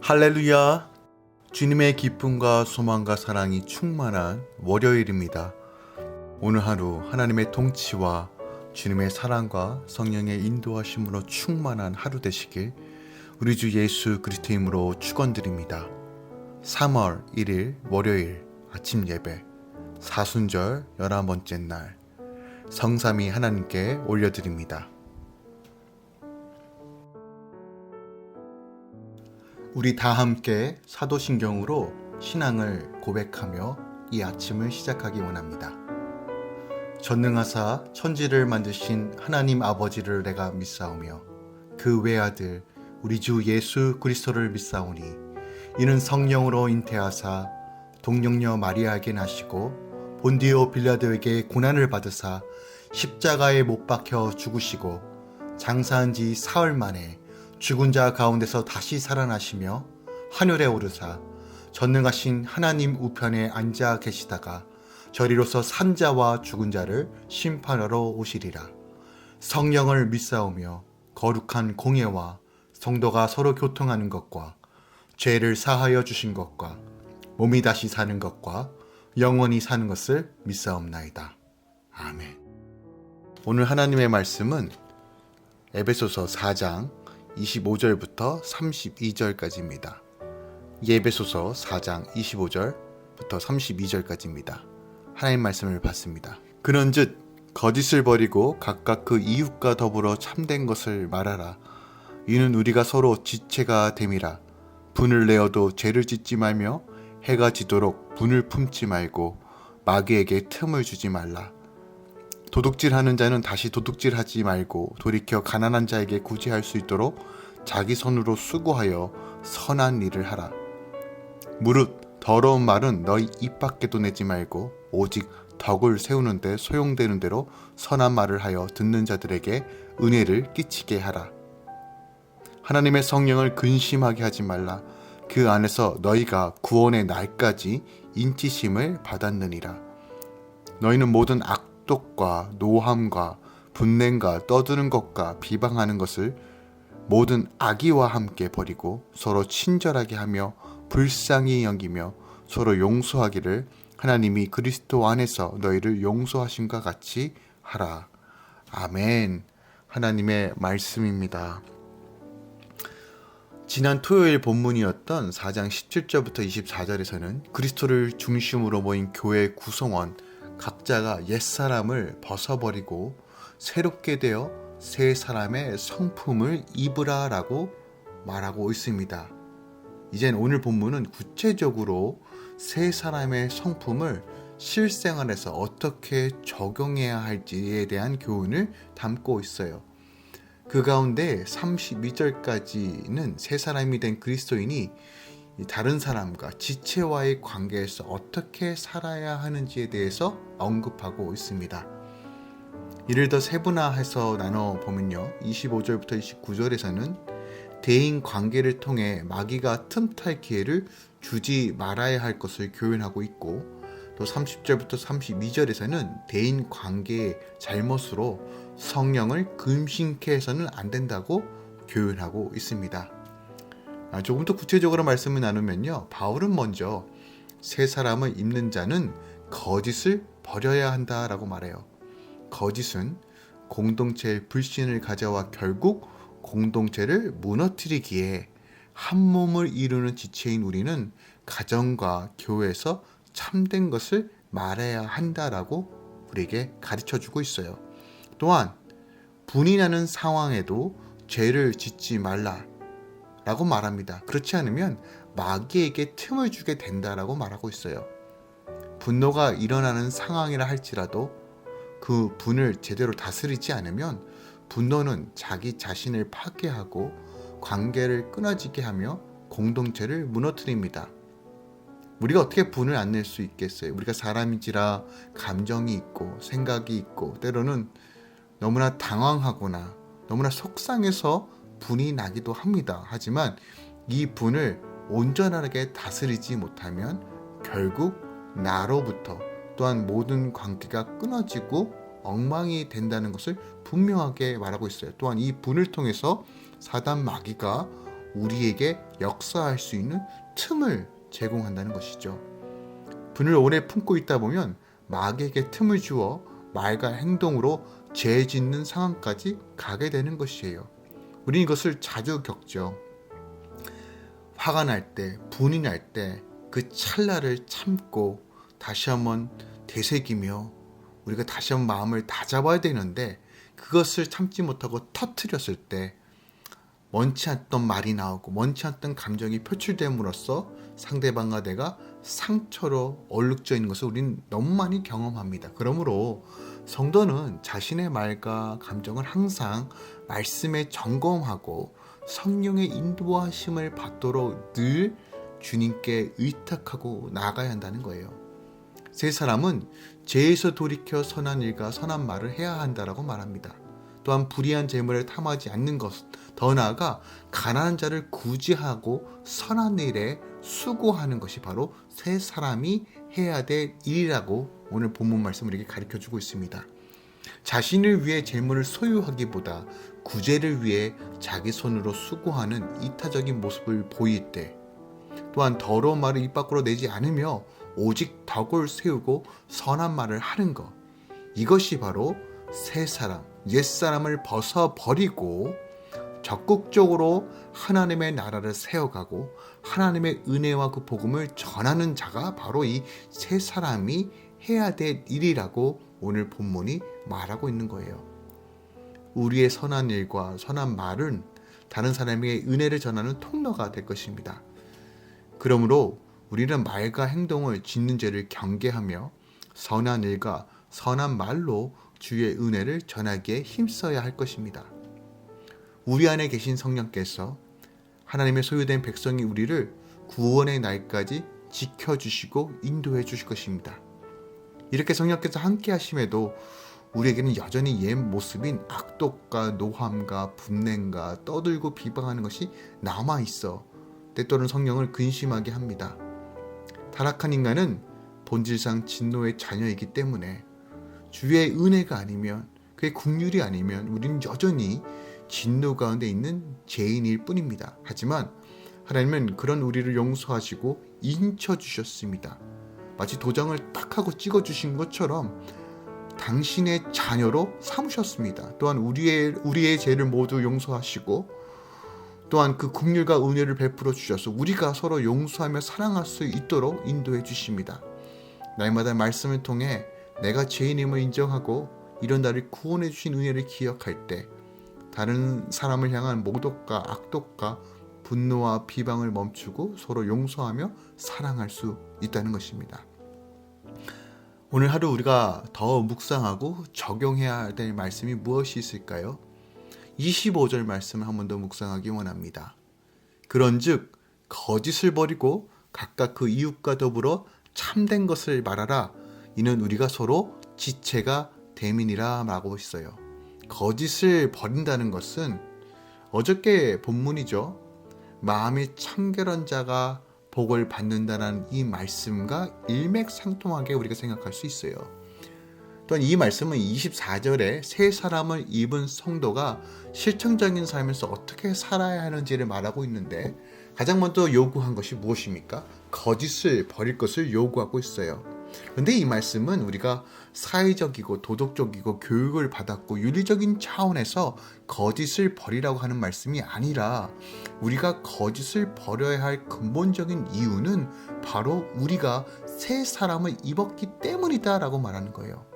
할렐루야! 주님의 기쁨과 소망과 사랑이 충만한 월요일입니다. 오늘 하루 하나님의 통치와 주님의 사랑과 성령의 인도하심으로 충만한 하루 되시길 우리 주 예수 그리스도 이름으로 축원드립니다. 3월 1일 월요일 아침 예배 사순절 11번째 날 성삼위 하나님께 올려드립니다. 우리 다 함께 사도신경으로 신앙을 고백하며 이 아침을 시작하기 원합니다. 전능하사 천지를 만드신 하나님 아버지를 내가 믿사오며 그 외아들 우리 주 예수 그리스도를 믿사오니 이는 성령으로 잉태하사 동정녀 마리아에게 나시고 본디오 빌라도에게 고난을 받으사 십자가에 못 박혀 죽으시고 장사한 지 사흘 만에 죽은 자 가운데서 다시 살아나시며 하늘에 오르사 전능하신 하나님 우편에 앉아 계시다가 저리로서 산 자와 죽은 자를 심판하러 오시리라. 성령을 믿사오며 거룩한 공예와 성도가 서로 교통하는 것과 죄를 사하여 주신 것과 몸이 다시 사는 것과 영원히 사는 것을 믿사옵나이다. 아멘. 오늘 하나님의 말씀은 에베소서 4장 25절부터 32절까지입니다. 에베소서 4장 25절부터 32절까지입니다. 하나님 말씀을 받습니다. 그런즉 거짓을 버리고 각각 그 이웃과 더불어 참된 것을 말하라. 이는 우리가 서로 지체가 됨이라. 분을 내어도 죄를 짓지 말며 해가 지도록 분을 품지 말고 마귀에게 틈을 주지 말라. 도둑질하는 자는 다시 도둑질하지 말고 돌이켜 가난한 자에게 구제할 수 있도록 자기 손으로 수고하여 선한 일을 하라. 무릇 더러운 말은 너희 입 밖에도 내지 말고 오직 덕을 세우는 데 소용되는 대로 선한 말을 하여 듣는 자들에게 은혜를 끼치게 하라. 하나님의 성령을 근심하게 하지 말라. 그 안에서 너희가 구원의 날까지 인치심을 받았느니라. 너희는 모든 악독과 노함과 분냄과 떠드는 것과 비방하는 것을 모든 악의와 함께 버리고 서로 친절하게 하며 불쌍히 여기며 서로 용서하기를 하나님이 그리스도 안에서 너희를 용서하심과 같이 하라. 아멘. 하나님의 말씀입니다. 지난 토요일 본문이었던 4장 17절부터 24절에서는 그리스도를 중심으로 모인 교회 구성원 각자가 옛사람을 벗어버리고 새롭게 되어 새 사람의 성품을 입으라 라고 말하고 있습니다. 이젠 오늘 본문은 구체적으로 새 사람의 성품을 실생활에서 어떻게 적용해야 할지에 대한 교훈을 담고 있어요. 그 가운데 32절까지는 새 사람이 된 그리스도인이 다른 사람과 지체와의 관계에서 어떻게 살아야 하는지에 대해서 언급하고 있습니다. 이를 더 세분화해서 나눠보면요. 25절부터 29절에서는 대인 관계를 통해 마귀가 틈탈 기회를 주지 말아야 할 것을 교훈하고 있고, 또 30절부터 32절에서는 대인 관계의 잘못으로 성령을 금신케 해서는 안 된다고 교훈하고 있습니다. 조금 더 구체적으로 말씀을 나누면요. 바울은 먼저 새 사람을 입는 자는 거짓을 버려야 한다라고 말해요. 거짓은 공동체의 불신을 가져와 결국 공동체를 무너뜨리기에 한 몸을 이루는 지체인 우리는 가정과 교회에서 참된 것을 말해야 한다라고 우리에게 가르쳐주고 있어요. 또한 분이 나는 상황에도 죄를 짓지 말라 라고 말합니다. 그렇지 않으면 마귀에게 틈을 주게 된다라고 말하고 있어요. 분노가 일어나는 상황이라 할지라도 그 분을 제대로 다스리지 않으면 분노는 자기 자신을 파괴하고 관계를 끊어지게 하며 공동체를 무너뜨립니다. 우리가 어떻게 분을 안 낼 수 있겠어요? 우리가 사람인지라 감정이 있고 생각이 있고 때로는 너무나 당황하거나 너무나 속상해서 분이 나기도 합니다. 하지만 이 분을 온전하게 다스리지 못하면 결국 나로부터 또한 모든 관계가 끊어지고 엉망이 된다는 것을 분명하게 말하고 있어요. 또한 이 분을 통해서 사단 마귀가 우리에게 역사할 수 있는 틈을 제공한다는 것이죠. 분을 오래 품고 있다 보면 마귀에게 틈을 주어 말과 행동으로 죄 짓는 상황까지 가게 되는 것이에요. 우리는 이것을 자주 겪죠. 화가 날 때, 분이 날 때 그 찰나를 참고 다시 한번 되새기며 우리가 다시 한번 마음을 다잡아야 되는데, 그것을 참지 못하고 터뜨렸을 때 원치 않던 말이 나오고 원치 않던 감정이 표출됨으로써 상대방과 내가 상처로 얼룩져 있는 것을 우리는 너무 많이 경험합니다. 그러므로 성도는 자신의 말과 감정을 항상 말씀에 점검하고 성령의 인도하심을 받도록 늘 주님께 의탁하고 나아가야 한다는 거예요. 세 사람은 죄에서 돌이켜 선한 일과 선한 말을 해야 한다라고 말합니다. 또한 불의한 재물을 탐하지 않는 것, 더 나아가 가난한 자를 구제하고 선한 일에 수고하는 것이 바로 세 사람이 해야 될 일이라고 오늘 본문 말씀 우리에게 가르쳐주고 있습니다. 자신을 위해 재물을 소유하기보다 구제를 위해 자기 손으로 수고하는 이타적인 모습을 보일 때, 또한 더러운 말을 입 밖으로 내지 않으며 오직 덕을 세우고 선한 말을 하는 것, 이것이 바로 새 사람, 옛사람을 벗어버리고 적극적으로 하나님의 나라를 세워가고 하나님의 은혜와 그 복음을 전하는 자가 바로 이 새 사람이 해야 될 일이라고 오늘 본문이 말하고 있는 거예요. 우리의 선한 일과 선한 말은 다른 사람에게 은혜를 전하는 통로가 될 것입니다. 그러므로 우리는 말과 행동을 짓는 죄를 경계하며 선한 일과 선한 말로 주의 은혜를 전하기에 힘써야 할 것입니다. 우리 안에 계신 성령께서 하나님의 소유된 백성이 우리를 구원의 날까지 지켜주시고 인도해 주실 것입니다. 이렇게 성령께서 함께 하심에도 우리에게는 여전히 옛 모습인 악독과 노함과 분냄과 떠들고 비방하는 것이 남아있어 때때로는 성령을 근심하게 합니다. 타락한 인간은 본질상 진노의 자녀이기 때문에 주의 은혜가 아니면, 그의 긍휼이 아니면 우리는 여전히 진노 가운데 있는 죄인일 뿐입니다. 하지만 하나님은 그런 우리를 용서하시고 인쳐주셨습니다. 마치 도장을 딱 하고 찍어주신 것처럼 당신의 자녀로 삼으셨습니다. 또한 우리의 죄를 모두 용서하시고 또한 그 긍휼과 은혜를 베풀어 주셔서 우리가 서로 용서하며 사랑할 수 있도록 인도해 주십니다. 날마다 말씀을 통해 내가 죄인임을 인정하고 이런 나를 구원해 주신 은혜를 기억할 때 다른 사람을 향한 모독과 악독과 분노와 비방을 멈추고 서로 용서하며 사랑할 수 있다는 것입니다. 오늘 하루 우리가 더 묵상하고 적용해야 될 말씀이 무엇이 있을까요? 25절 말씀을 한 번 더 묵상하기 원합니다. 그런즉 거짓을 버리고 각각 그 이웃과 더불어 참된 것을 말하라. 이는 우리가 서로 지체가 됨이니라 라고 있어요. 거짓을 버린다는 것은 어저께 본문이죠. 마음이 청결한 자가 복을 받는다는 이 말씀과 일맥상통하게 우리가 생각할 수 있어요. 또한 이 말씀은 24절에 새 사람을 입은 성도가 실천적인 삶에서 어떻게 살아야 하는지를 말하고 있는데 가장 먼저 요구한 것이 무엇입니까? 거짓을 버릴 것을 요구하고 있어요. 그런데 이 말씀은 우리가 사회적이고 도덕적이고 교육을 받았고 윤리적인 차원에서 거짓을 버리라고 하는 말씀이 아니라 우리가 거짓을 버려야 할 근본적인 이유는 바로 우리가 새 사람을 입었기 때문이다 라고 말하는 거예요.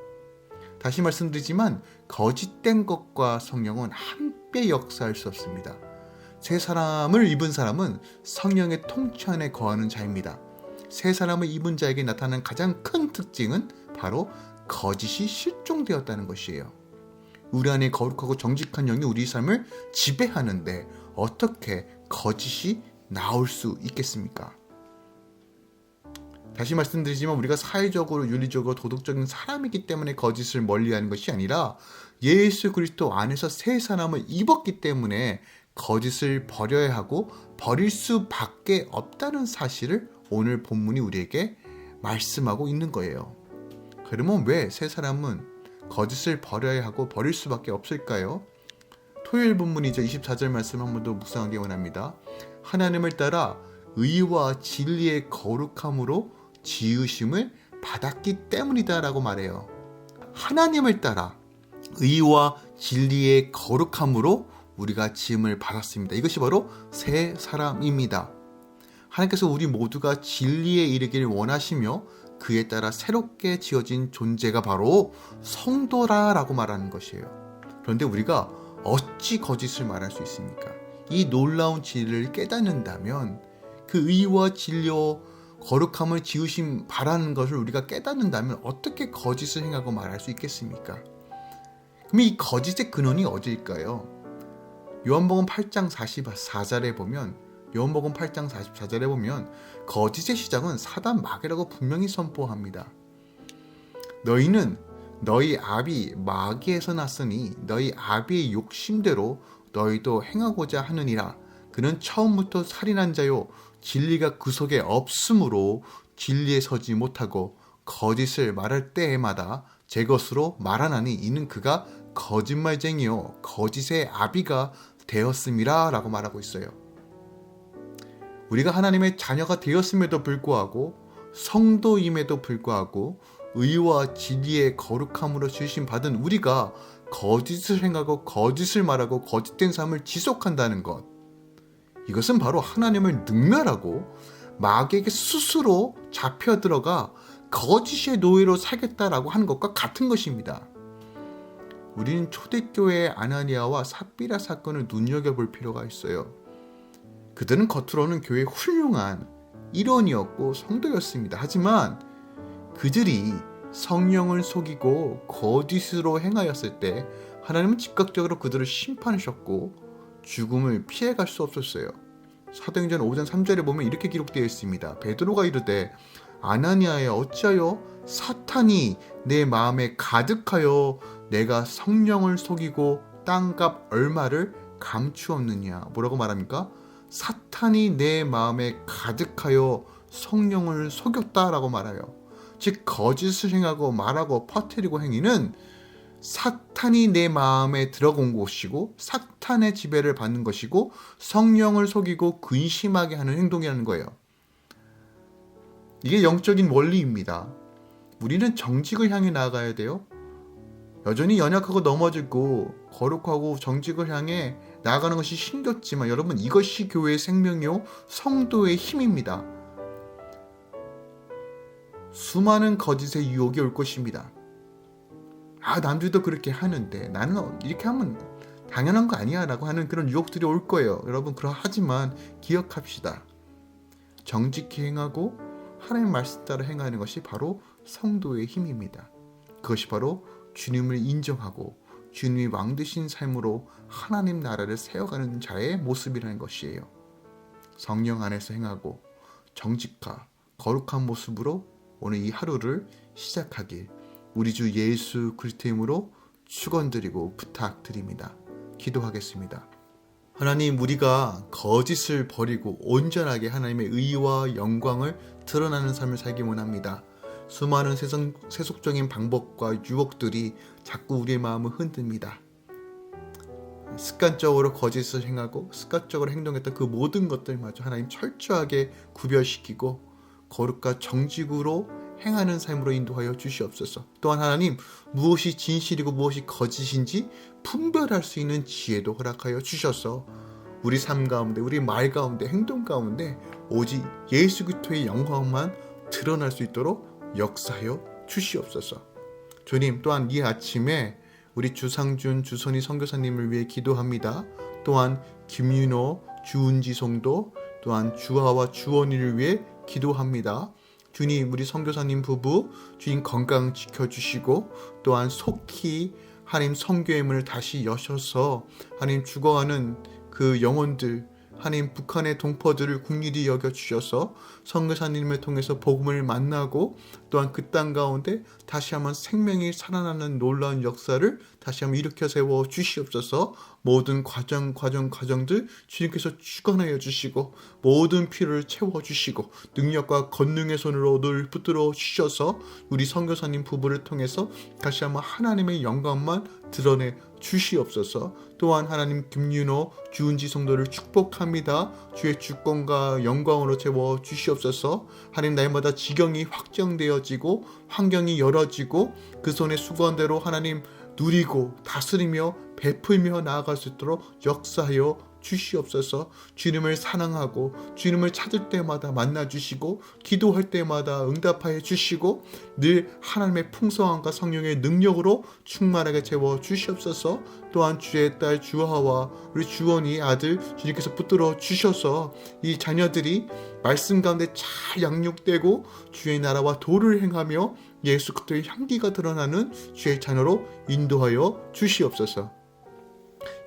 다시 말씀드리지만 거짓된 것과 성령은 함께 역사할 수 없습니다. 새 사람을 입은 사람은 성령의 통치 안에 거하는 자입니다. 새 사람을 입은 자에게 나타나는 가장 큰 특징은 바로 거짓이 실종되었다는 것이에요. 우리 안에 거룩하고 정직한 영이 우리 삶을 지배하는데 어떻게 거짓이 나올 수 있겠습니까? 다시 말씀드리지만 우리가 사회적으로 윤리적으로 도덕적인 사람이기 때문에 거짓을 멀리하는 것이 아니라 예수 그리스도 안에서 새 사람을 입었기 때문에 거짓을 버려야 하고 버릴 수밖에 없다는 사실을 오늘 본문이 우리에게 말씀하고 있는 거예요. 그러면 왜 새 사람은 거짓을 버려야 하고 버릴 수밖에 없을까요? 토요일 본문이죠. 24절 말씀 한 번 더 묵상하기 원합니다. 하나님을 따라 의와 진리의 거룩함으로 지으심을 받았기 때문이다 라고 말해요. 하나님을 따라 의와 진리의 거룩함으로 우리가 지음을 받았습니다. 이것이 바로 새 사람입니다. 하나님께서 우리 모두가 진리에 이르기를 원하시며 그에 따라 새롭게 지어진 존재가 바로 성도라라고 말하는 것이에요. 그런데 우리가 어찌 거짓을 말할 수 있습니까? 이 놀라운 진리를 깨닫는다면 그 의와 진리와 거룩함을 지으심 바라는 것을 우리가 깨닫는다면 어떻게 거짓을 행하고 말할 수 있겠습니까? 그럼 이 거짓의 근원이 어디일까요? 요한복음 8장 44절에 보면 거짓의 시작은 사단 마귀라고 분명히 선포합니다. 너희는 너희 아비 마귀에서 났으니 너희 아비의 욕심대로 너희도 행하고자 하느니라. 그는 처음부터 살인한 자요 진리가 그 속에 없으므로 진리에 서지 못하고 거짓을 말할 때마다 제 것으로 말하나니 이는 그가 거짓말쟁이요 거짓의 아비가 되었음이라 라고 말하고 있어요. 우리가 하나님의 자녀가 되었음에도 불구하고 성도임에도 불구하고 의와 진리의 거룩함으로 지으심 받은 우리가 거짓을 행하고 거짓을 말하고 거짓된 삶을 지속한다는 것, 이것은 바로 하나님을 능멸하고 마귀에게 스스로 잡혀 들어가 거짓의 노예로 살겠다라고 하는 것과 같은 것입니다. 우리는 초대교회의 아나니아와 삽비라 사건을 눈여겨볼 필요가 있어요. 그들은 겉으로는 교회의 훌륭한 일원이었고 성도였습니다. 하지만 그들이 성령을 속이고 거짓으로 행하였을 때 하나님은 즉각적으로 그들을 심판하셨고 죽음을 피해갈 수 없었어요. 사도행전 5장 3절에 보면 이렇게 기록되어 있습니다. 베드로가 이르되 아나니아야 어찌하여 사탄이 내 마음에 가득하여 내가 성령을 속이고 땅값 얼마를 감추었느냐. 뭐라고 말합니까? 사탄이 내 마음에 가득하여 성령을 속였다라고 말해요. 즉 거짓을 행하고 말하고 퍼뜨리고 행위는 사탄이 내 마음에 들어온 것이고 사탄의 지배를 받는 것이고 성령을 속이고 근심하게 하는 행동이라는 거예요. 이게 영적인 원리입니다. 우리는 정직을 향해 나아가야 돼요. 여전히 연약하고 넘어지고 거룩하고 정직을 향해 나아가는 것이 힘겹지만 여러분, 이것이 교회의 생명이요 성도의 힘입니다. 수많은 거짓의 유혹이 올 것입니다. 남들도 그렇게 하는데 나는 이렇게 하면 당연한 거 아니야 라고 하는 그런 유혹들이 올 거예요. 여러분, 그러하지만 기억합시다. 정직히 행하고 하나님의 말씀 따라 행하는 것이 바로 성도의 힘입니다. 그것이 바로 주님을 인정하고 주님이 왕 되신 삶으로 하나님 나라를 세워가는 자의 모습이라는 것이에요. 성령 안에서 행하고 정직과 거룩한 모습으로 오늘 이 하루를 시작하길 우리 주 예수 그리스도의 이름으로 축원드리고 부탁드립니다. 기도하겠습니다. 하나님, 우리가 거짓을 버리고 온전하게 하나님의 의와 영광을 드러나는 삶을 살기 원합니다. 수많은 세속적인 방법과 유혹들이 자꾸 우리의 마음을 흔듭니다. 습관적으로 거짓을 행하고 습관적으로 행동했던 그 모든 것들마저 하나님 철저하게 구별시키고 거룩과 정직으로 행하는 삶으로 인도하여 주시옵소서. 또한 하나님, 무엇이 진실이고 무엇이 거짓인지 분별할 수 있는 지혜도 허락하여 주셔서 우리 삶 가운데, 우리 말 가운데, 행동 가운데 오직 예수 그리스도의 영광만 드러날 수 있도록 역사하여 주시옵소서. 주님, 또한 이 아침에 우리 주상준, 주선희 선교사님을 위해 기도합니다. 또한 김윤호, 주은지 성도, 또한 주하와 주원이를 위해 기도합니다. 주님, 우리 선교사님 부부 주님 건강 지켜주시고 또한 속히 하나님 선교의 문을 다시 여셔서 하나님 죽어가는 그 영혼들, 하나님 북한의 동포들을 긍휼히 여겨주셔서 선교사님을 통해서 복음을 만나고 또 또한 그 땅 가운데 다시 한번 생명이 살아나는 놀라운 역사를 다시 한번 일으켜 세워 주시옵소서. 모든 과정들 주님께서 주관하여 주시고 모든 필요를 채워 주시고 능력과 권능의 손으로 늘 붙들어 주셔서 우리 선교사님 부부를 통해서 다시 한번 하나님의 영광만 드러내 주시옵소서. 또한 하나님 김윤호, 주은지 성도를 축복합니다. 주의 주권과 영광으로 채워 주시옵소서. 하나님 날마다 지경이 확정되어지고 환경이 열어지고 그 손의 수건대로 하나님 누리고 다스리며 베풀며 나아갈 수 있도록 역사하여 주시옵소서. 주님을 사랑하고 주님을 찾을 때마다 만나주시고 기도할 때마다 응답하여 주시고 늘 하나님의 풍성함과 성령의 능력으로 충만하게 채워 주시옵소서. 또한 주의 딸 주하와 우리 주원이 아들 주님께서 붙들어 주셔서 이 자녀들이 말씀 가운데 잘 양육되고 주의 나라와 도를 행하며 예수 그리스도의 향기가 드러나는 주의 자녀로 인도하여 주시옵소서.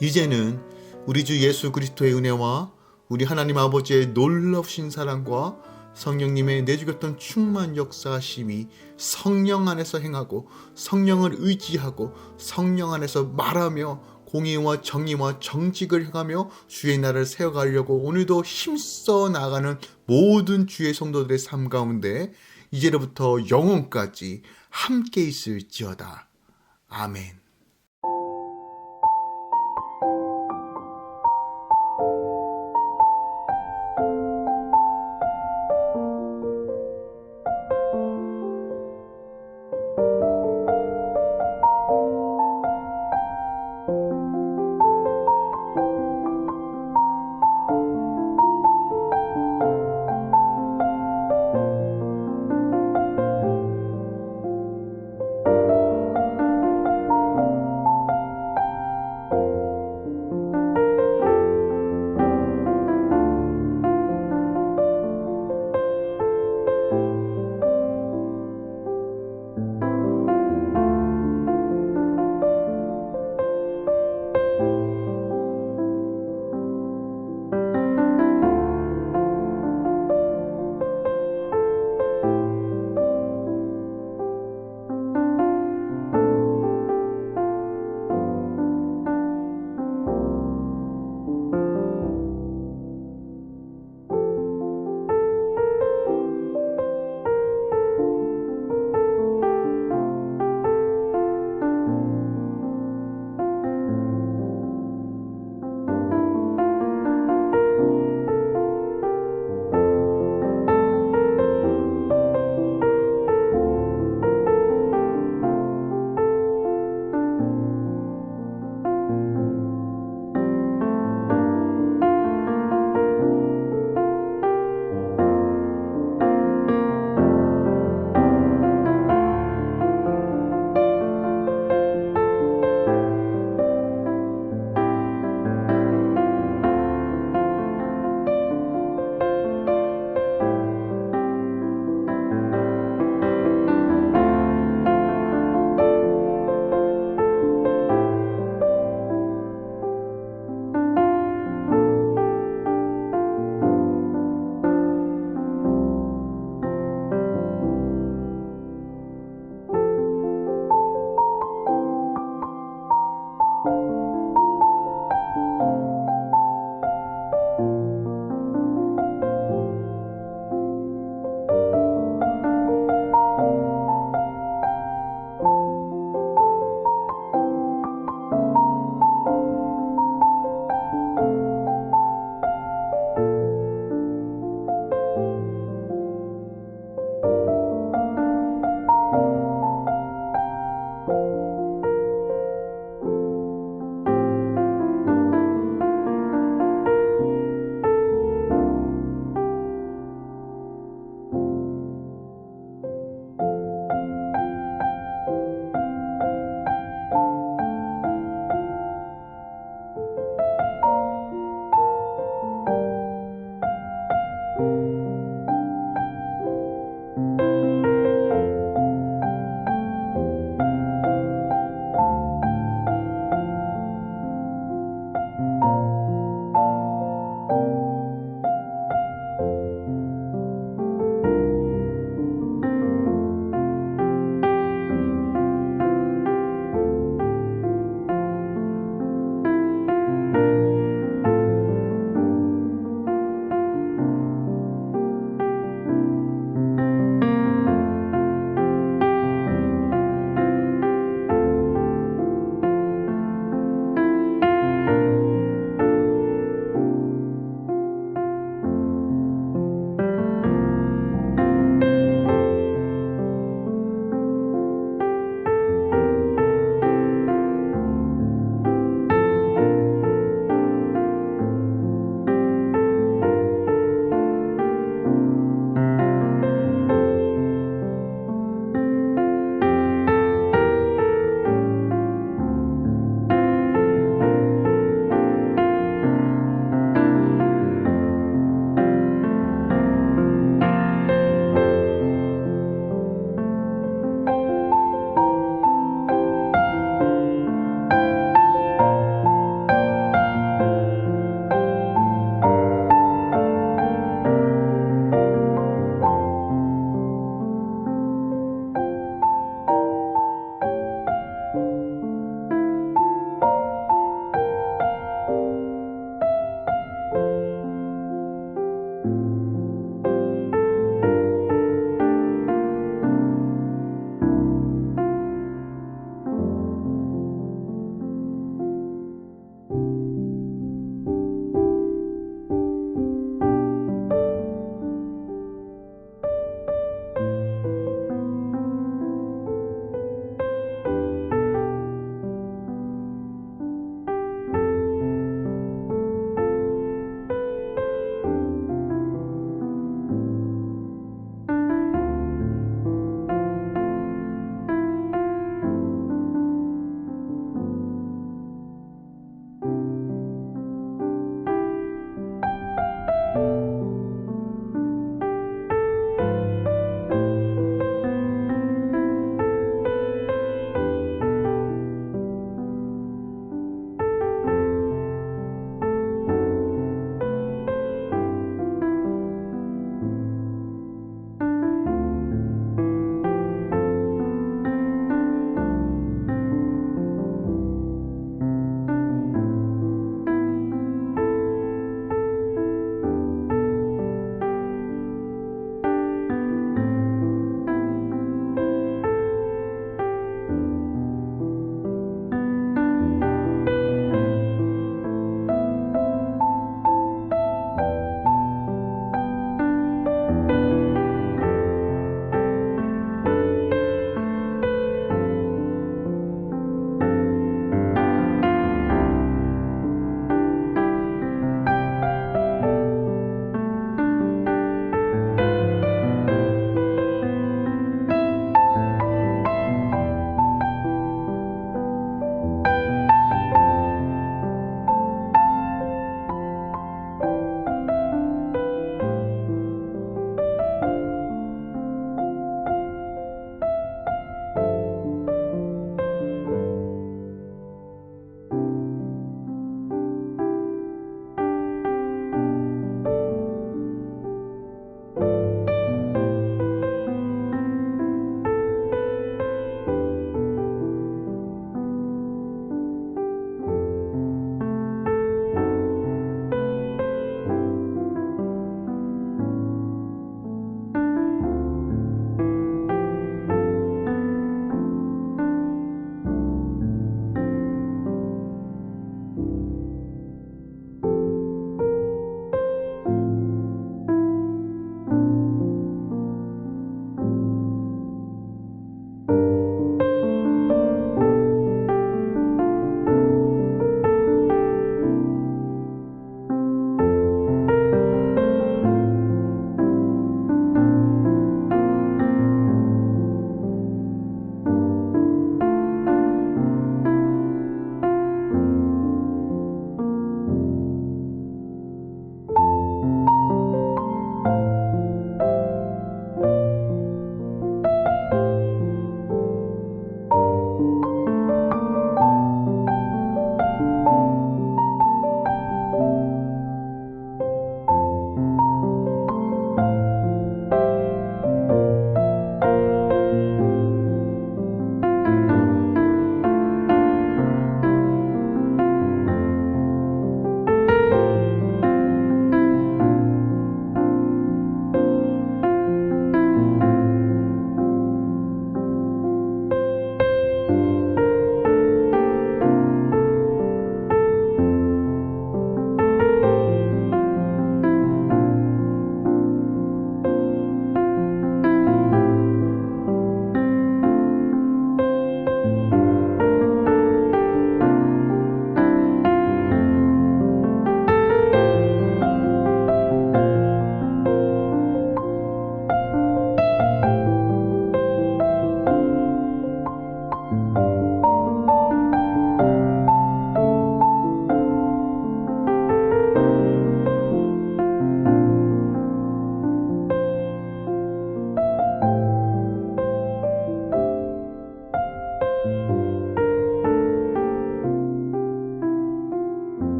이제는 우리 주 예수 그리스도의 은혜와 우리 하나님 아버지의 놀라우신 사랑과 성령님의 내주셨던 충만 역사하심이 성령 안에서 행하고 성령을 의지하고 성령 안에서 말하며 공의와 정의와 정직을 행하며 주의 나라를 세워가려고 오늘도 힘써 나아가는 모든 주의 성도들의 삶 가운데 이제로부터 영원까지 함께 있을지어다. 아멘.